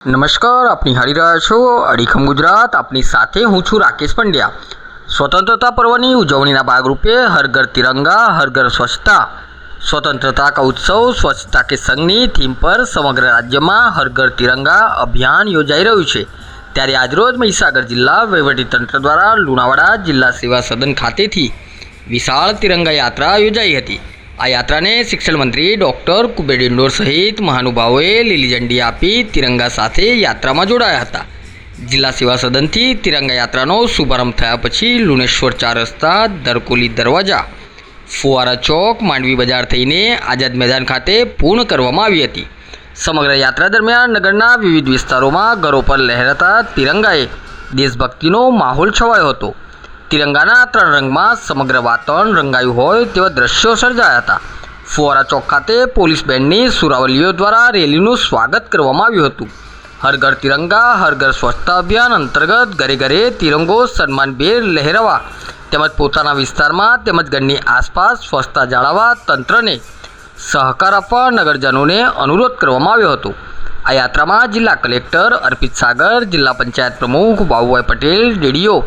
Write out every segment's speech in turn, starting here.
નમસ્કાર, આપ નિહાળી રહ્યા છો અડીખમ ગુજરાત. આપની સાથે હું છું રાકેશ પંડ્યા. સ્વતંત્રતા પર્વની ઉજવણીના ભાગરૂપે હર ઘર તિરંગા હર ઘર સ્વચ્છતા સ્વતંत्रता का उत्सव સ્વચ્છતા કે સંઘની થીમ પર સમગ્ર રાજ્યમાં હર ઘર તિરંગા અભિયાન યોજાઈ રહ્યું છે. ત્યારે આજરોજ મહીસાગર જિલ્લા વહીવટીતંત્ર દ્વારા લુણાવાડા જિલ્લા સેવા સદન ખાતેથી વિશાળ તિરંગા યાત્રા યોજાઈ હતી. આ યાત્રાને શિક્ષણ મંત્રી ડૉક્ટર કુબેર ડિંડોર સહિત મહાનુભાવોએ લીલી ઝંડી આપી તિરંગા સાથે યાત્રામાં જોડાયા હતા. જિલ્લા સેવા સદનથી તિરંગા યાત્રાનો શુભારંભ થયા પછી લુણેશ્વર 4 રસ્તા, દરકોલી દરવાજા, ફુવારા ચોક, માંડવી બજાર થઈને આઝાદ મેદાન ખાતે પૂર્ણ કરવામાં આવી હતી. સમગ્ર યાત્રા દરમિયાન નગરના વિવિધ વિસ્તારોમાં ઘરો પર લહેરાતા તિરંગાએ દેશભક્તિનો માહોલ છવાયો હતો. તિરંગાના 3 રંગમાં સમગ્ર વાતાવરણ રંગાયું હોય તેવા દ્રશ્યો સર્જાયા હતા. ફુવારા ચોક ખાતે પોલીસ બેન્ડની સુરાવલીઓ દ્વારા રેલીનું સ્વાગત કરવામાં આવ્યું હતું. હર ઘર તિરંગા હર ઘર સ્વચ્છતા અભિયાન અંતર્ગત ઘરે ઘરે તિરંગો સન્માનભેર લહેરાવા તેમજ પોતાના વિસ્તારમાં તેમજ ઘરની આસપાસ સ્વચ્છતા જાળવવા તંત્રને સહકાર આપવા નગરજનોને અનુરોધ કરવામાં આવ્યો હતો. આ યાત્રામાં જિલ્લા કલેક્ટર અર્પિત સાગર, જિલ્લા પંચાયત પ્રમુખ બાબુભાઈ પટેલ, ડીડીઓ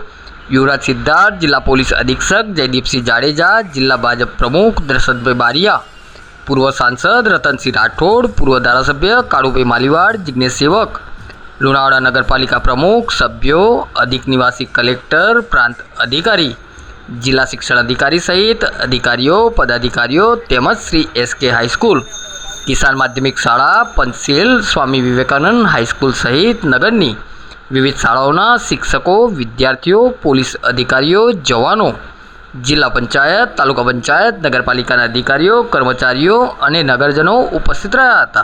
યુવરાજ સિદ્ધાર્થ, જિલ્લા પોલીસ અધિક્ષક જયદીપસિંહ જાડેજા, જિલ્લા ભાજપ પ્રમુખ દશરથભાઈ બારિયા, પૂર્વ સાંસદ રતનસિંહ રાઠોડ, પૂર્વ ધારાસભ્ય કાળુભાઈ માલીવાડ, જિજ્ઞેશ સેવક, લુણાવાડા નગરપાલિકા પ્રમુખ, સભ્યો, અધિક નિવાસી કલેક્ટર, પ્રાંત અધિકારી, જિલ્લા શિક્ષણ અધિકારી સહિત અધિકારીઓ, પદાધિકારીઓ તેમજ શ્રી એસકે હાઈસ્કૂલ, કિસાન માધ્યમિક શાળા, પંચશીલ, સ્વામી વિવેકાનંદ હાઈસ્કૂલ સહિત નગરની વિવિધ શાળાઓના શિક્ષકો, વિદ્યાર્થીઓ, પોલીસ અધિકારીઓ, જવાનો, જિલ્લા પંચાયત, તાલુકા પંચાયત, નગરપાલિકાના અધિકારીઓ, કર્મચારીઓ અને નગરજનો ઉપસ્થિત રહ્યા હતા.